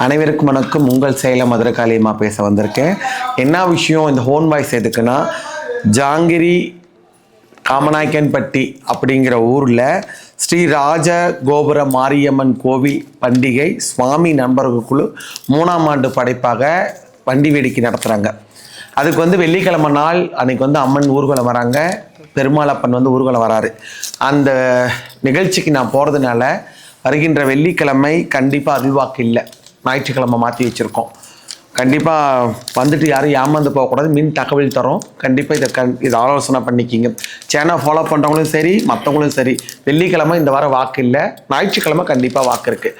அனைவருக்கும் வணக்கம். உங்கள் சேலம் மதுரை காளியம்மா பேச வந்திருக்கேன். என்ன விஷயம் இந்த ஹோன் வாய்ஸ் எதுக்குன்னா, ஜாங்கிரி காமநாயக்கன்பட்டி அப்படிங்கிற ஊரில் ஸ்ரீ ராஜ கோபுர மாரியம்மன் கோவில் பண்டிகை சுவாமி நண்பர்கள் குழு 3ஆம் ஆண்டு படைப்பாக வண்டி வேடிக்கை நடத்துகிறாங்க. அதுக்கு வெள்ளிக்கிழமை நாள் அன்றைக்கி அம்மன் ஊர்வலம் வராங்க, பெருமாள் அப்பன் ஊர்வலம் வராரு. அந்த நிகழ்ச்சிக்கு நான் போகிறதுனால வருகின்ற வெள்ளிக்கிழமை கண்டிப்பாக அருள்வாக்கு இல்லை, ஞாயிற்றுக்கிழமை மாற்றி வச்சுருக்கோம். கண்டிப்பாக வந்துட்டு யாரும் ஏமாந்து போகக்கூடாது. மின் தகவல் தரோம். கண்டிப்பாக இதை ஆலோசனை பண்ணிக்கிங்க. சேனல் ஃபாலோ பண்ணுறவங்களும் சரி, மற்றவங்களும் சரி. வெள்ளிக்கிழமை இந்த வாரம் வாக்கு இல்லை, ஞாயிற்றுக்கிழமை கண்டிப்பாக வாக்கு இருக்குது.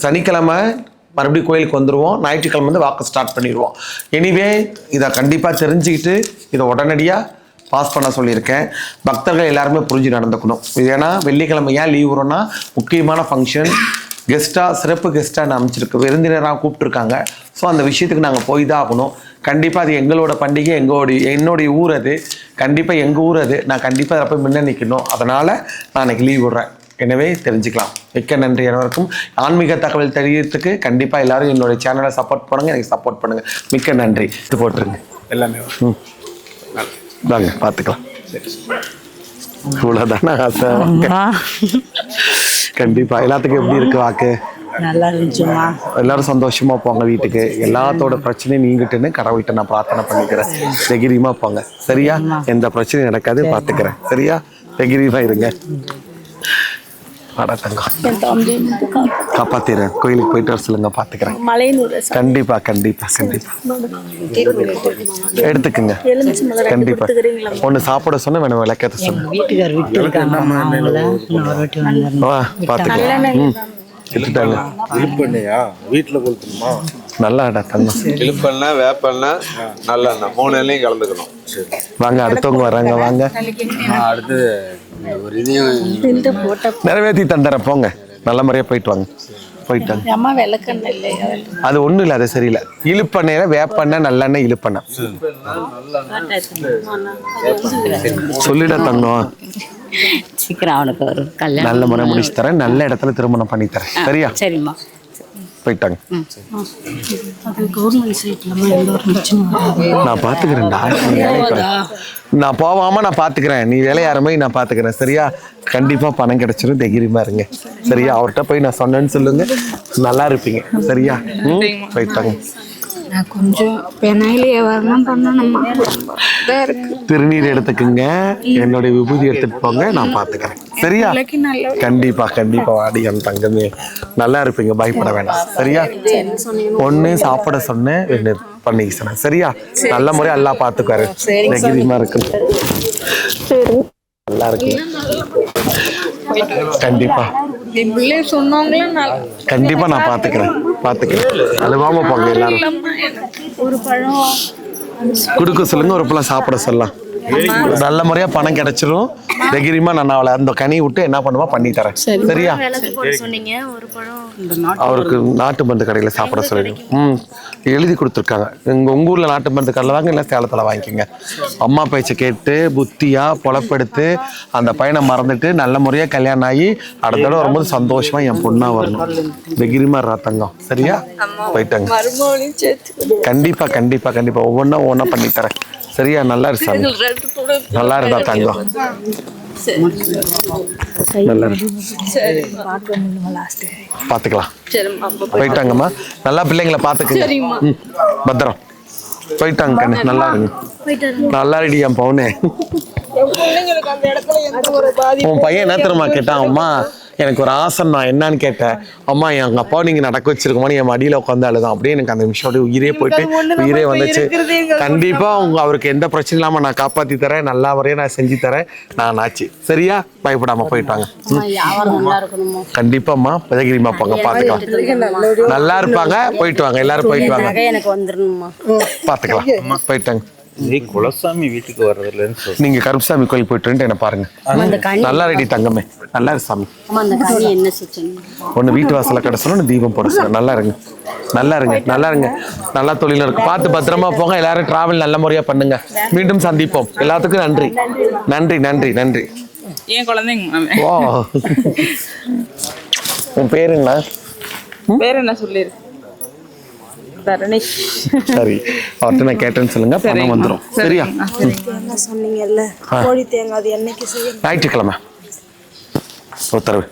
சனிக்கிழமை மறுபடியும் கோயிலுக்கு வந்துடுவோம், ஞாயிற்றுக்கிழமை வாக்கு ஸ்டார்ட் பண்ணிடுவோம். எனிவே இதை கண்டிப்பாக தெரிஞ்சுக்கிட்டு இதை உடனடியாக பாஸ் பண்ண சொல்லியிருக்கேன். பக்தர்கள் எல்லாருமே புரிஞ்சு நடந்துக்கணும். இது ஏன்னா வெள்ளிக்கிழமை ஏன் லீவ் வரோன்னா, முக்கியமான ஃபங்க்ஷன், கெஸ்ட்டாக சிறப்பு கெஸ்ட்டாக நான் அமைச்சிருக்கு, விருந்தினராக கூப்பிட்ருக்காங்க. ஸோ அந்த விஷயத்துக்கு நாங்கள் போய் தான் ஆகணும். கண்டிப்பாக அது எங்களோட பண்டிகை, என்னுடைய ஊர் அது, கண்டிப்பாக எங்கள் ஊர் அது. நான் கண்டிப்பாக அதை போய் முன்ன நிற்கணும். அதனால் நான் அன்றைக்கி லீவ் விடுறேன். எனவே தெரிஞ்சுக்கலாம். மிக்க நன்றி அனைவருக்கும். ஆன்மீக தகவல் தெரியறதுக்கு கண்டிப்பாக எல்லோரும் என்னுடைய சேனலை சப்போர்ட் பண்ணுங்கள், எனக்கு சப்போர்ட் பண்ணுங்கள். மிக்க நன்றி. இது போட்டுருங்க எல்லாமே. வாங்க பார்த்துக்கலாம். இவ்வளோதானே ஆசை? கண்டிப்பாக எல்லாத்துக்கும் எப்படி இருக்கு வாக்கு? நல்லா இருந்துச்சுமா. எல்லாரும் சந்தோஷமா போங்க வீட்டுக்கு. எல்லாத்தோட பிரச்சனையும் நீங்கிட்டுன்னு கடவுள்கிட்ட நான் பிரார்த்தனை பண்ணிக்கிறேன். தைரியமா போங்க, சரியா? எந்த பிரச்சனையும் நடக்காது, பார்த்துக்கிறேன், சரியா? தைரியமா இருங்க. காப்பாத்திறேன். கோயிலுக்கு போயிட்டு வர சொல்லுங்க, பாத்துக்கிறேன். கண்டிப்பா கண்டிப்பா கண்டிப்பா எடுத்துக்குங்க. கண்டிப்பா ஒண்ணு சாப்பிட சொன்ன வேணும், விளக்கத்தை சொன்ன பாத்துக்கலாம். நல்லா இழுப்பெண்ணெய், வேப்பெண்ணெய், நல்லெண்ணெய் 3 எண்ணெயும் கலந்துக்கணும். வாங்க, அடுத்தவங்க வராங்க, வாங்க. அடுத்து ஒரு இதையும் நிறைவேற்றி தந்துறேன். போங்க, நல்ல முறையா போயிட்டு வாங்க. போயிட்டாங்க. அது ஒண்ணும் இல்லை, அது சரியில்லை. இழுப்பெண்ணெயில வேப்பெண்ணெய், நல்லெண்ணெய், இழுப்பெண்ணெய் சொல்லிட தங்கம். சீக்கிரம் அவனுக்கு ஒரு கல்யாணம் நல்ல முறை முடிச்சு தரேன், நல்ல இடத்துல திருமணம் பண்ணி தரேன், சரியா? சரிம்மா. போயிட்டாங்க. நான் பாத்துக்கிறேன்டா, நான் போவாம நான் பாத்துக்கிறேன். நீ வேலையாரமே நான் பாத்துக்கிறேன், சரியா? கண்டிப்பா பணம் கிடைச்சிடும், தைரியமா இருங்க, சரியா? அவர்கிட்ட போய் நான் சொன்னேன்னு சொல்லுங்க, நல்லா இருப்பீங்க, சரியா? போயிட்டாங்க. கொஞ்சம் பெனாயிலே வரணும் பண்ணணும்மா. திருநீர் எடுத்துக்குங்க, என்னுடைய விபூதி எடுத்துட்டு போங்க, நான் பாத்துக்கிறேன், சரியா? கண்டிப்பா கண்டிப்பா வாடி என் தங்கமே, நல்லா இருப்பீங்க, பயப்பட வேண்டாம், சரியா? ஒண்ணு சாப்பிட சொன்னேன், ரெண்டு பண்ணிக்க சொன்னேன், சரியா? நல்ல முறையா எல்லாம் பாத்துக்காரு, தைரியமா இருக்கு, நல்லா இருக்கு. கண்டிப்பா கண்டிப்பா நான் பாத்துக்கிறேன். அழுவாம போங்க. எல்லாரும் ஒரு பழம் குடுக்க சொல்லுங்க, ஒரு பழம் சாப்பிட சொல்லலாம். நல்ல முறையா பணம் கிடைச்சிரும், தைரியமா நான் அவளை அந்த கனி விட்டு என்ன பண்ணுவா பண்ணி தரேன், சரியா? அவருக்கு நாட்டு மருந்து கடையில சாப்பிட சொல்லிடுங்க. எழுதி கொடுத்துருக்காங்க. உங்க ஊர்ல நாட்டு மருந்து கடையில் வாங்க, இல்லை சேலத்துல வாங்கிக்கோங்க. அம்மா பேச்சை கேட்டு புத்தியா பொழப்பெடுத்து அந்த பையனை மறந்துட்டு நல்ல முறையா கல்யாணம் ஆகி அடுத்த தடவை வரும்போது சந்தோஷமா என் பொண்ணா வரணும். தைரியமா தங்கம், சரியா? போயிட்டாங்க. கண்டிப்பா கண்டிப்பா கண்டிப்பா ஒவ்வொன்னா பண்ணி தரேன், சரியா? நல்லா இருக்கு சாமி, நல்லா இருந்தா தங்கம், நல்லா பாத்துக்கலாம். போயிட்டாங்கம்மா, நல்லா பிள்ளைங்களை பாத்துக்கங்க, பத்திரம். போயிட்டாங்க கண்ணு, நல்லா இருங்க, நல்லா ரெடி என் பவுனே. உன் பையன் என்ன தெரியுமா கேட்டான்? அம்மா எனக்கு ஒரு ஆசை, நான் என்னன்னு கேட்டேன். அம்மா எங்க அப்பா நீங்க நடக்க வச்சிருக்கோமா, என் மடியில உட்காந்து அழுதான். அப்படியே எனக்கு அந்த நிமிஷம் உயிரே போயிட்டு உயிரே வந்துச்சு. கண்டிப்பா அவருக்கு எந்த பிரச்சனை இல்லாம நான் காப்பாத்தி தரேன், நல்லா வரைய நான் செஞ்சு தரேன், நான் ஆச்சு, சரியா? பயப்படாம போயிட்டாங்க. கண்டிப்பாம்மா, தைரியமா போங்க, பாத்துக்கலாம். நல்லா இருப்பாங்க, போயிட்டு வாங்க, எல்லாரும் போயிட்டு வாங்க, பாத்துக்கலாம். போயிட்டாங்க. குலசாமி வீட்டுக்கு வர்றதுல நீங்க கருப்புசாமி கோயில் போயிட்டு என்ன பாருங்க, நல்லா ரெடி தங்கமே, நல்லா இருக்கு சாமி. ஒண்ணு வீட்டு வாசல கிடைச்சணும், தீபம் போட சொல்ல. நல்லா இருங்க, நல்லா இருங்க, நல்லா இருங்க, நல்லா தொழில இருக்கு. பார்த்து பத்திரமா போங்க, எல்லாரும் டிராவல் நல்ல முறையா பண்ணுங்க. மீண்டும் சந்திப்போம். எல்லாத்துக்கும் நன்றி நன்றி நன்றி நன்றி. என் குழந்தைங்க. ஓ, உன் பேரு என்ன? பேர் என்ன சொல்லிரு? தரணேஷ். சரி, அவர்கிட்ட நான் கேட்டேன்னு சொல்லுங்க, பணம் வந்துடும். சரியா? என்ன சொன்னீங்கல்ல கோழி தேங்காய் அது என்னைக்கு செய்யணும்? ஞாயிற்றுக்கிழமை உத்தரவு.